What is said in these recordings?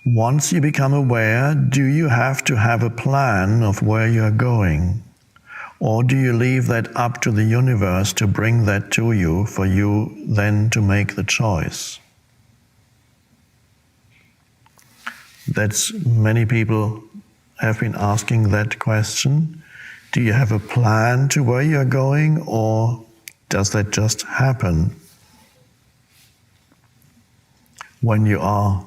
Once you become aware, do you have to have a plan of where you are going? Or do you leave that up to the universe to bring that to you, for you then to make the choice? Many people have been asking that question. Do you have a plan to where you're going, or does that just happen when you are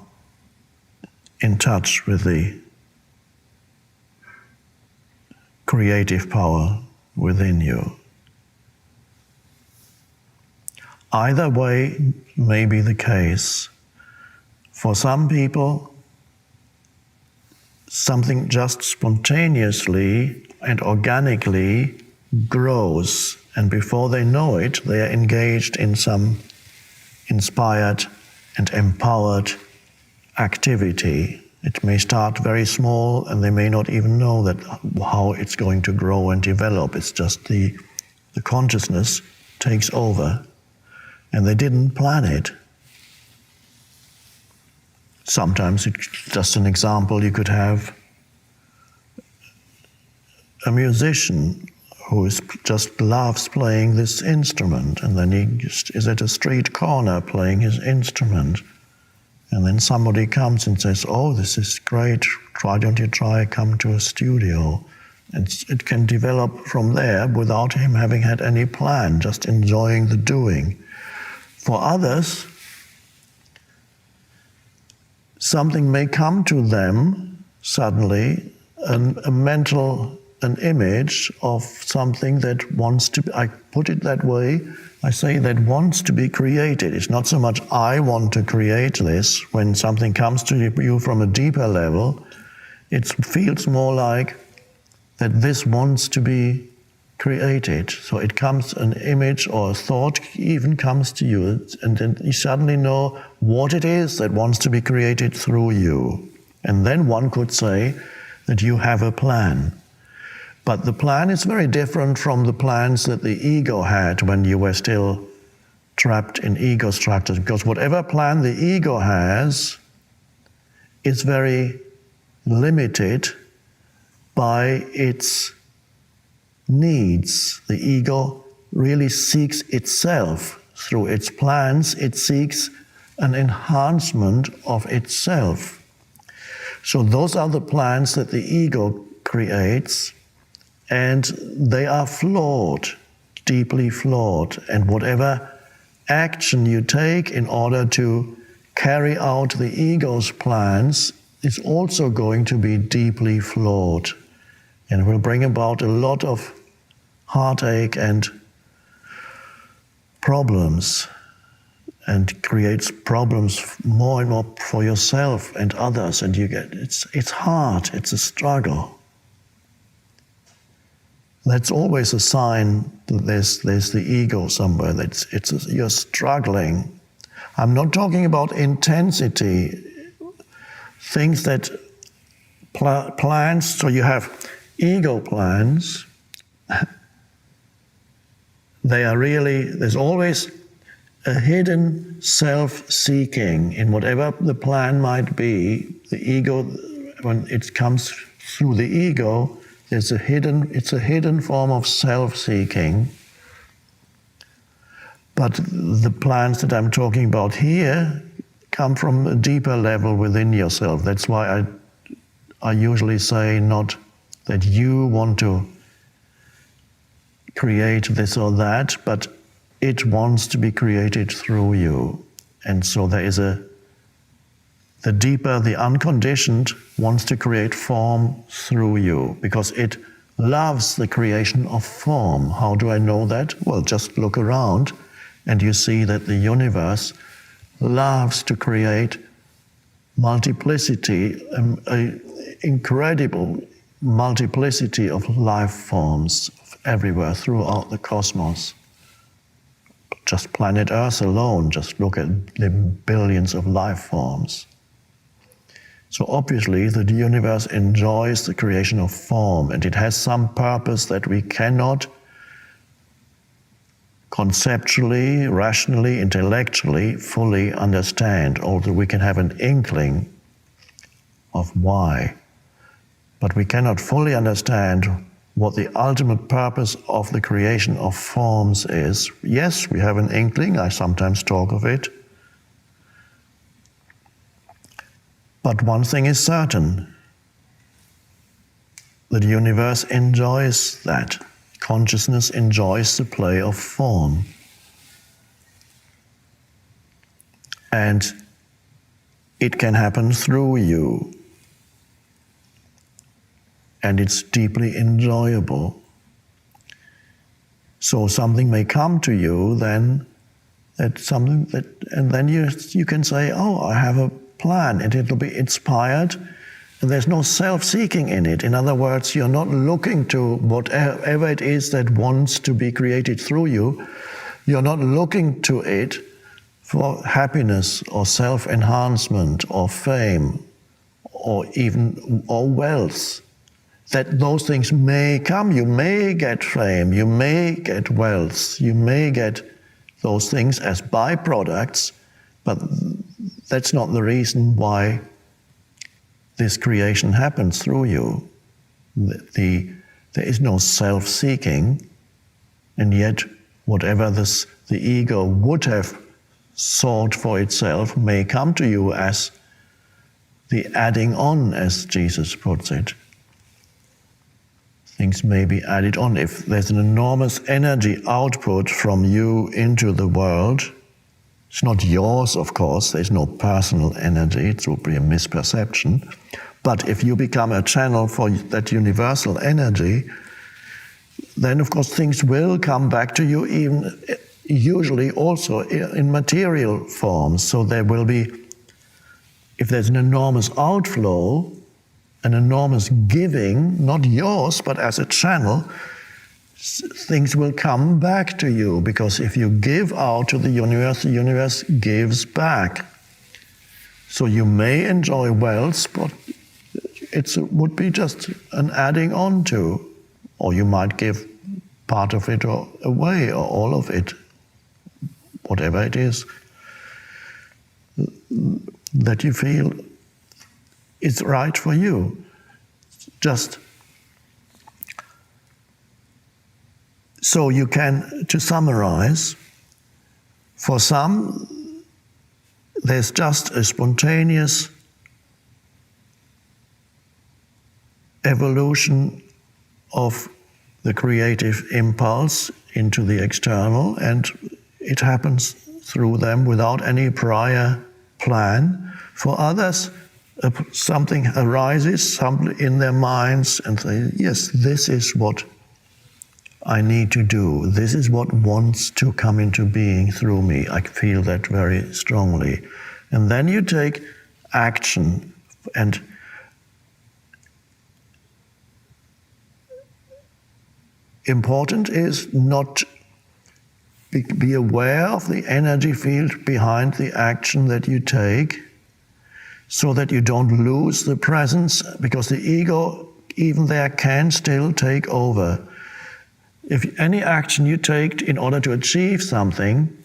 in touch with the creative power within you? Either way may be the case. For some people, something just spontaneously and organically grows, and before they know it, they are engaged in some inspired and empowered activity. It may start very small, and they may not even know that how it's going to grow and develop. It's just the consciousness takes over, and they didn't plan it. Sometimes, just an example, you could have a musician who just loves playing this instrument, and then he just is at a street corner playing his instrument, and then somebody comes and says, "Oh, this is great, why don't you come to a studio?" And it can develop from there without him having had any plan, just enjoying the doing. For others, something may come to them suddenly, an image of something that wants to, I put it that way, I say that wants to be created. It's not so much I want to create this. When something comes to you from a deeper level, it feels more like that this wants to be created. So it comes, an image or a thought even comes to you, and then you suddenly know what it is that wants to be created through you. And then one could say that you have a plan. But the plan is very different from the plans that the ego had when you were still trapped in ego structures, because whatever plan the ego has is very limited by its needs. The ego really seeks itself. Through its plans, it seeks an enhancement of itself. So those are the plans that the ego creates, and they are flawed, deeply flawed. And whatever action you take in order to carry out the ego's plans is also going to be deeply flawed, and will bring about a lot of heartache and problems, and creates problems more and more for yourself and others. And you get, it's hard, it's a struggle. That's always a sign that there's the ego somewhere. You're struggling. I'm not talking about intensity. Things that plans. So you have ego plans. They are really. There's always a hidden self-seeking in whatever the plan might be. The ego, when it comes through the ego, it's a hidden form of self-seeking. But the plans that I'm talking about here come from a deeper level within yourself. That's why I usually say not that you want to create this or that, but it wants to be created through you. And so there is the deeper, the unconditioned wants to create form through you, because it loves the creation of form. How do I know that? Well, just look around and you see that the universe loves to create multiplicity, an incredible multiplicity of life forms everywhere throughout the cosmos. Just planet Earth alone, just look at the billions of life forms. So obviously the universe enjoys the creation of form, and it has some purpose that we cannot conceptually, rationally, intellectually fully understand, although we can have an inkling. of why. But we cannot fully understand what the ultimate purpose of the creation of forms is. Yes, we have an inkling, I sometimes talk of it. But one thing is certain, the universe enjoys that. Consciousness enjoys the play of form. And it can happen through you. And it's deeply enjoyable. So something may come to you then, and then you can say, oh, I have a plan, and it'll be inspired, and there's no self-seeking in it. In other words, you're not looking to whatever it is that wants to be created through you. You're not looking to it for happiness or self-enhancement or fame or wealth. That those things may come. You may get fame, you may get wealth, you may get those things as byproducts, but that's not the reason why this creation happens through you. There is no self-seeking, and yet whatever the ego would have sought for itself may come to you as the adding on, as Jesus puts it. Things may be added on. If there's an enormous energy output from you into the world, it's not yours, of course, there's no personal energy, it would be a misperception. But if you become a channel for that universal energy, then of course things will come back to you, even usually also in material forms. So there will be, if there's an enormous outflow, an enormous giving, not yours, but as a channel, things will come back to you, because if you give out to the universe gives back. So you may enjoy wealth, but it would be just an adding on to, or you might give part of it away, or all of it, whatever it is that you feel is right for you. Just so you can, to summarize, for some, there's just a spontaneous evolution of the creative impulse into the external, and it happens through them without any prior plan. For others, something arises in their minds and say, yes, this is what I need to do. This is what wants to come into being through me. I feel that very strongly. And then you take action. And important is not be aware of the energy field behind the action that you take, so that you don't lose the presence, because the ego, even there, can still take over. If any action you take in order to achieve something,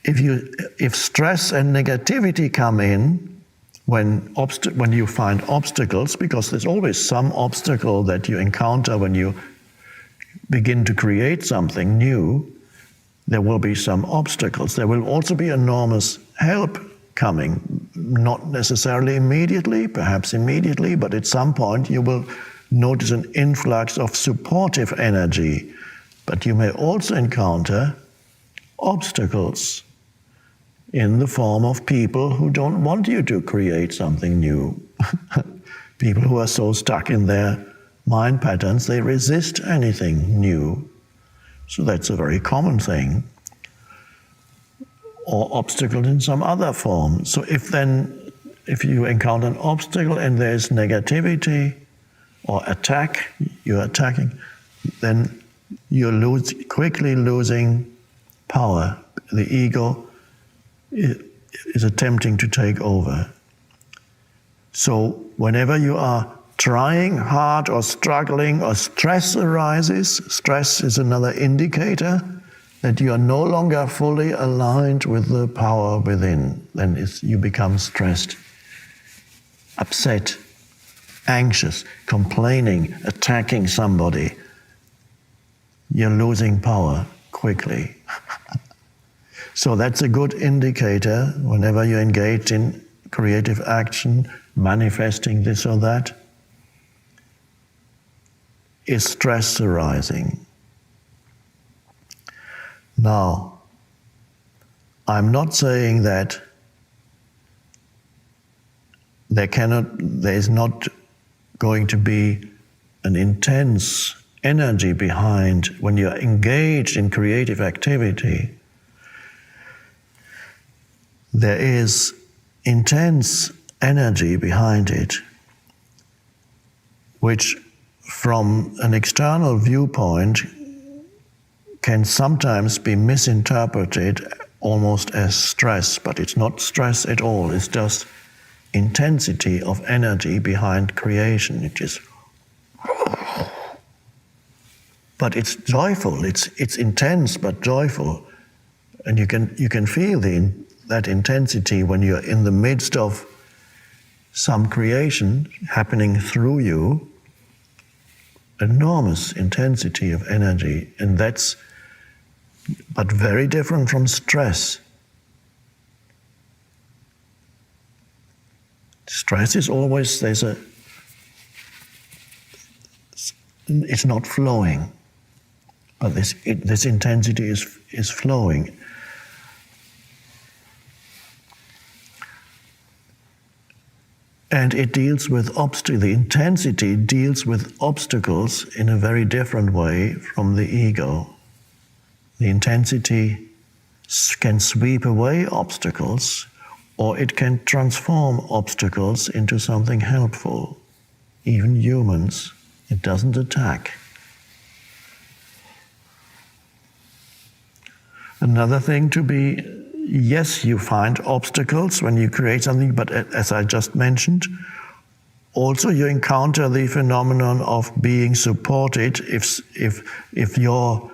if stress and negativity come in, when you find obstacles, because there's always some obstacle that you encounter when you begin to create something new, there will be some obstacles. There will also be enormous help coming, not necessarily immediately, perhaps immediately, but at some point you will notice an influx of supportive energy. But you may also encounter obstacles in the form of people who don't want you to create something new. People who are so stuck in their mind patterns, they resist anything new. So that's a very common thing. Or obstacles in some other form. So if you encounter an obstacle and there's negativity or attack, you're attacking, then you're quickly losing power. The ego is attempting to take over. So whenever you are trying hard or struggling or stress arises, stress is another indicator that you are no longer fully aligned with the power within. Then you become stressed. upset, anxious, complaining, attacking somebody, you're losing power quickly. So that's a good indicator whenever you engage in creative action, manifesting this or that. Is stress arising? Now, I'm not saying that there is not going to be an intense energy behind when you're engaged in creative activity. There is intense energy behind it, which from an external viewpoint can sometimes be misinterpreted almost as stress, but it's not stress at all. It's just intensity of energy behind creation. It is, but it's joyful. It's intense but joyful, and you can feel that intensity when you're in the midst of some creation happening through you. Enormous intensity of energy, and that's but very different from stress. Stress is always, it's not flowing, but this intensity is flowing. And it deals with the intensity deals with obstacles in a very different way from the ego. The intensity can sweep away obstacles, or it can transform obstacles into something helpful. Even humans, it doesn't attack. Another thing to be, yes, you find obstacles when you create something, but as I just mentioned, also you encounter the phenomenon of being supported. If your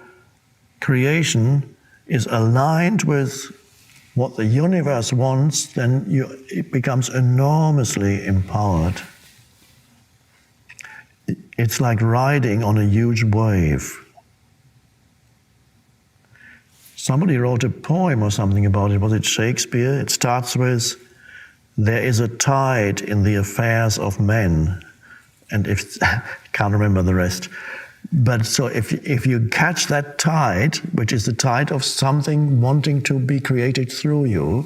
creation is aligned with what the universe wants, then it becomes enormously empowered. It's like riding on a huge wave. Somebody wrote a poem or something about it. Was it Shakespeare? It starts with, "There is a tide in the affairs of men." And can't remember the rest. But so if you catch that tide, which is the tide of something wanting to be created through you,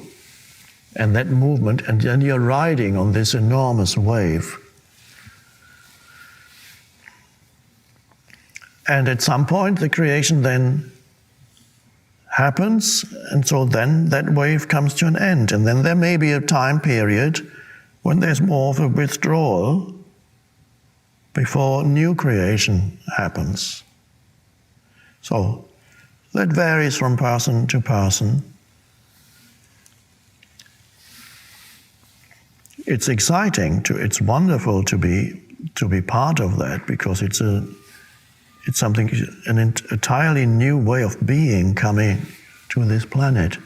and that movement, and then you're riding on this enormous wave. And at some point, the creation then happens, and so then that wave comes to an end. And then there may be a time period when there's more of a withdrawal before new creation happens. So that varies from person to person. It's exciting, it's wonderful to be part of that, because it's something, an entirely new way of being coming to this planet.